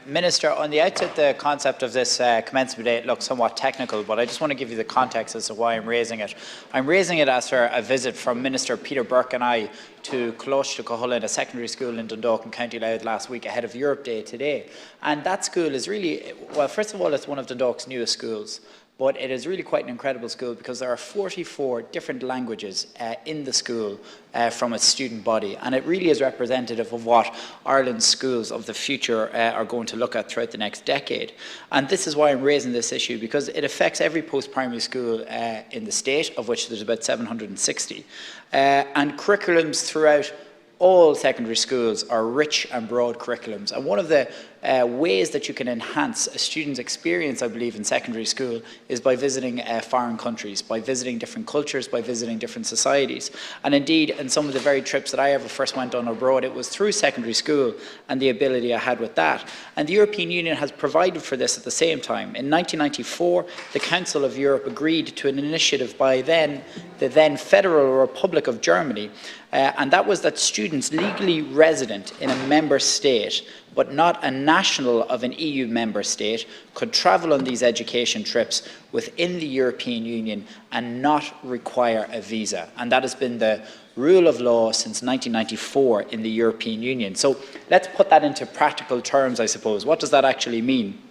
Minister, on the outset, the concept of this commencement date looks somewhat technical, but I just want to give you the context as to why I'm raising it. I'm raising it after a visit from Minister Peter Burke and I to Oireachtas, a secondary school in Dundalk in County Louth last week ahead of Europe Day today. And that school is really, well, first of all, it's one of Dundalk's newest schools. But it is really quite an incredible school because there are 44 different languages in the school from its student body. And it really is representative of what Ireland's schools of the future are going to look at throughout the next decade. And this is why I'm raising this issue, because it affects every post-primary school in the state, of which there's about 760. And curriculums throughout all secondary schools are rich and broad curriculums. And one of the ways that you can enhance a student's experience, I believe, in secondary school is by visiting foreign countries, by visiting different cultures, by visiting different societies. And indeed, in some of the very trips that I ever first went on abroad, it was through secondary school and the ability I had with that. And the European Union has provided for this at the same time. In 1994, the Council of Europe agreed to an initiative by the then Federal Republic of Germany, and that was that students legally resident in a member state but not a national of an EU member state could travel on these education trips within the European Union and not require a visa. And that has been the rule of law since 1994 in the European Union. So let's put that into practical terms, I suppose. What does that actually mean?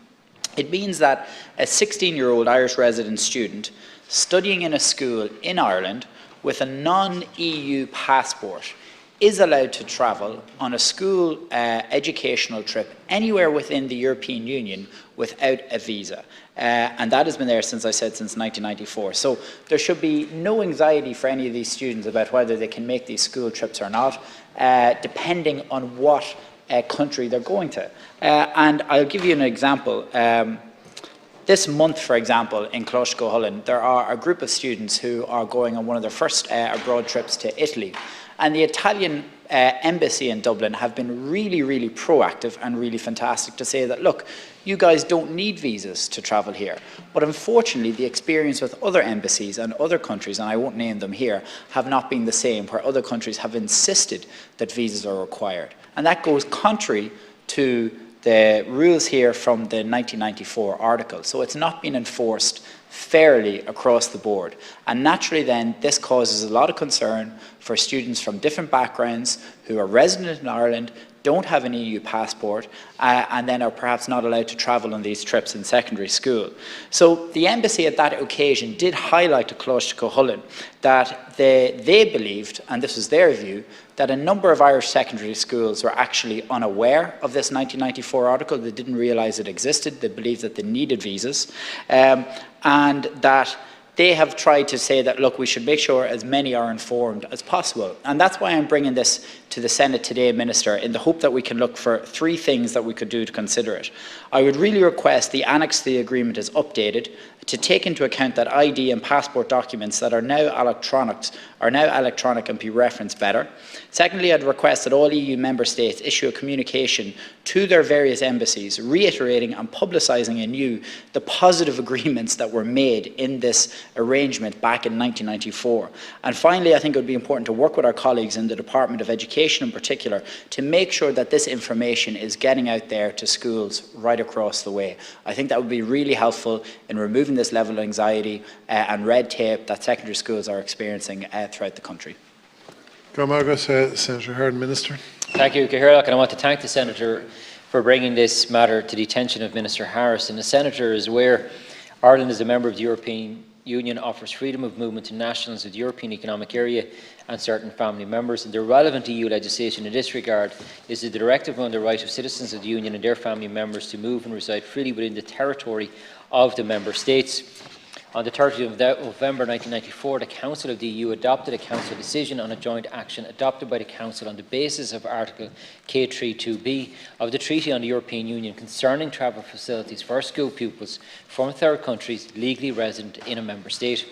It means that a 16-year-old Irish resident student studying in a school in Ireland with a non-EU passport is allowed to travel on a school educational trip anywhere within the European Union without a visa. And that has been there, since I said, since 1994. So there should be no anxiety for any of these students about whether they can make these school trips or not, depending on what country they're going to. And I'll give you an example. This month, for example, in Oireachtas, there are a group of students who are going on one of their first abroad trips to Italy. And the Italian embassy in Dublin have been really, really proactive and really fantastic to say that, look, you guys don't need visas to travel here. But unfortunately, the experience with other embassies and other countries, and I won't name them here, have not been the same, where other countries have insisted that visas are required. And that goes contrary to the rules here from the 1994 article. So it's not been enforced fairly across the board. And naturally then, this causes a lot of concern for students from different backgrounds who are resident in Ireland, don't have an EU passport, and then are perhaps not allowed to travel on these trips in secondary school. So the embassy at that occasion did highlight to Oireachtas that they believed, and this was their view, that a number of Irish secondary schools were actually unaware of this 1994 article. They didn't realise it existed. They believed that they needed visas, and that they have tried to say that, look, we should make sure as many are informed as possible. And that's why I'm bringing this to the Senate today, Minister, in the hope that we can look for three things that we could do to consider it. I would really request the annex to the agreement is updated to take into account that ID and passport documents that are now electronic and be referenced better. Secondly, I'd request that all EU member states issue a communication to their various embassies reiterating and publicising anew the positive agreements that were made in this arrangement back in 1994. And finally, I think it would be important to work with our colleagues in the Department of Education in particular to make sure that this information is getting out there to schools right across the way. I think that would be really helpful in removing this level of anxiety and red tape that secondary schools are experiencing throughout the country. Senator Hurd, Minister. Thank you, Cathaoirleach, and I want to thank the Senator for bringing this matter to the attention of Minister Harris. And the Senator is aware Ireland, as a member of the European Union, offers freedom of movement to nationals of the European Economic Area and certain family members, and the relevant EU legislation in this regard is the Directive on the Right of Citizens of the Union and their family members to move and reside freely within the territory of the Member States. On the 30th of November 1994, the Council of the EU adopted a Council decision on a joint action adopted by the Council on the basis of Article K32B of the Treaty on the European Union concerning travel facilities for school pupils from third countries legally resident in a Member State.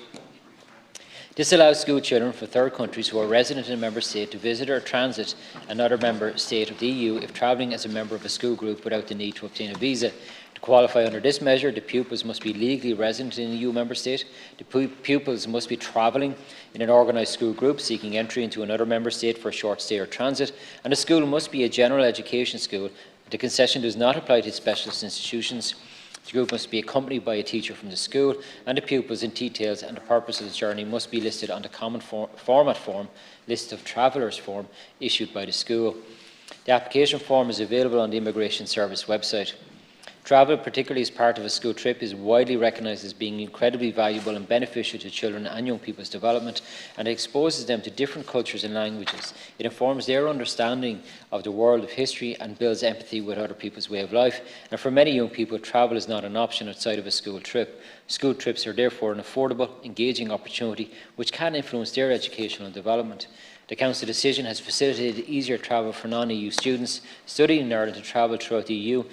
This allows school children from third countries who are resident in a Member State to visit or transit another Member State of the EU if travelling as a member of a school group without the need to obtain a visa. To qualify under this measure, the pupils must be legally resident in an EU Member State, the pupils must be travelling in an organised school group seeking entry into another Member State for a short stay or transit, and the school must be a general education school The concession does not apply to specialist institutions. The group must be accompanied by a teacher from the school, and the pupils in details and the purpose of the journey must be listed on the common format form, list of travellers form, issued by the school. The application form is available on the Immigration Service website. Travel, particularly as part of a school trip, is widely recognised as being incredibly valuable and beneficial to children and young people's development, and it exposes them to different cultures and languages. It informs their understanding of the world of history and builds empathy with other people's way of life. And for many young people, travel is not an option outside of a school trip. School trips are therefore an affordable, engaging opportunity which can influence their educational development. The Council decision has facilitated easier travel for non-EU students studying in Ireland to travel throughout the EU,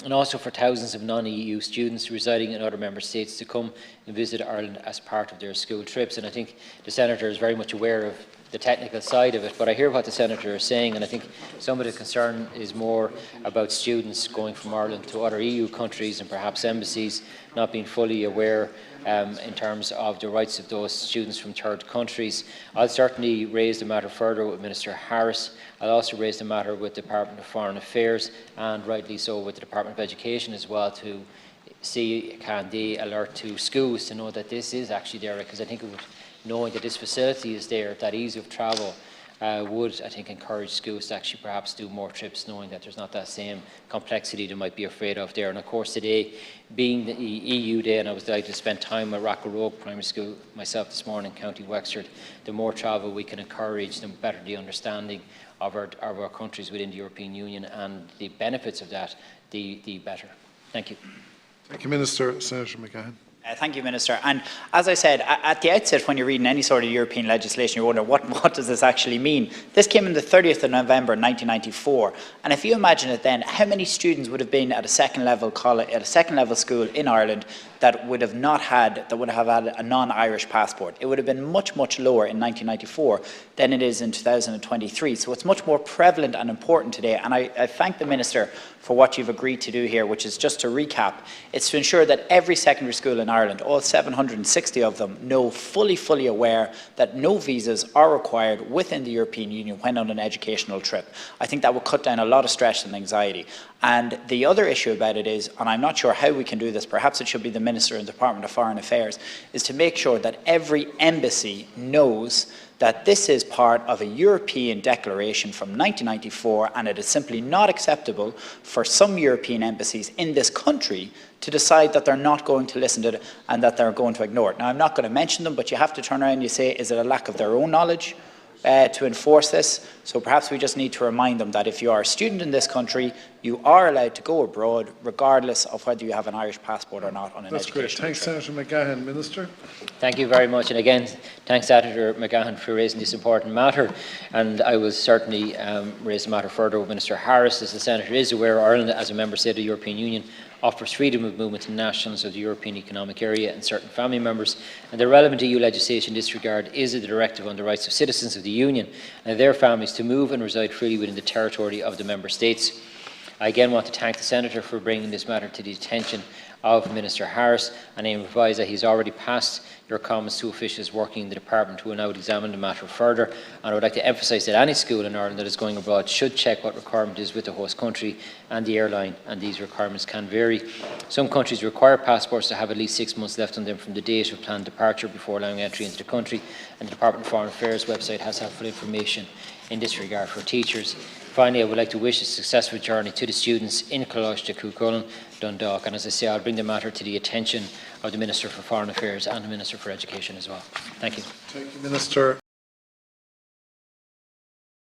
and also for thousands of non-EU students residing in other member states to come and visit Ireland as part of their school trips. And I think the Senator is very much aware of the technical side of it, but I hear what the Senator is saying, and I think some of the concern is more about students going from Ireland to other EU countries and perhaps embassies not being fully aware in terms of the rights of those students from third countries. I'll certainly raise the matter further with Minister Harris. I'll also raise the matter with the Department of Foreign Affairs, and rightly so with the Department of Education as well, to see can they alert to schools to know that this is actually there, because I think it would, knowing that this facility is there, that ease of travel would, I think, encourage schools to actually perhaps do more trips, knowing that there's not that same complexity they might be afraid of there. And of course, today being the EU Day, and I was delighted to spend time at Rockall Road Primary School myself this morning, County Wexford, the more travel we can encourage, the better the understanding of our countries within the European Union, and the benefits of that, the better. Thank you. Thank you, Minister. Senator McGahon. Thank you, Minister. And as I said, at the outset, when you're reading any sort of European legislation, you wonder, what does this actually mean? This came in the 30th of November 1994. And if you imagine it then, how many students would have been at a second level college, at a second level school in Ireland that would have had a non-Irish passport? It would have been much, much lower in 1994 than it is in 2023. So it's much more prevalent and important today. And I thank the Minister for what you've agreed to do here, which is, just to recap, it's to ensure that every secondary school in Ireland, all 760 of them, know fully aware that no visas are required within the European Union when on an educational trip. I think that will cut down a lot of stress and anxiety. And the other issue about it is, and I'm not sure how we can do this, perhaps it should be the Minister in the Department of Foreign Affairs, is to make sure that every embassy knows that this is part of a European declaration from 1994, and it is simply not acceptable for some European embassies in this country to decide that they're not going to listen to it and that they're going to ignore it. Now, I'm not going to mention them, but you have to turn around and you say, is it a lack of their own knowledge to enforce this? So perhaps we just need to remind them that if you are a student in this country, you are allowed to go abroad regardless of whether you have an Irish passport or not on an educational trip. That's great. Thanks, Senator McGahon. Minister. Thank you very much. And again, thanks, Senator McGahon, for raising this important matter. And I will certainly raise the matter further with Minister Harris. As the Senator is aware, Ireland, as a member state of the European Union, offers freedom of movement to nationals of the European Economic Area and certain family members, and the relevant EU legislation in this regard is the Directive on the Rights of Citizens of the Union and their families to move and reside freely within the territory of the Member States. I again want to thank the Senator for bringing this matter to the attention of Minister Harris, and I advise that he's already passed your comments to officials working in the department who will now examine the matter further. And I would like to emphasise that any school in Ireland that is going abroad should check what requirement is with the host country and the airline, and these requirements can vary. Some countries require passports to have at least 6 months left on them from the date of planned departure before allowing entry into the country, and the Department of Foreign Affairs website has helpful information in this regard for teachers. Finally, I would like to wish a successful journey to the students in Coláiste, Cuchulainn, Dundalk, and as I say, I'll bring the matter to the attention of the Minister for Foreign Affairs and the Minister for Education as well. Thank you. Thank you, Minister.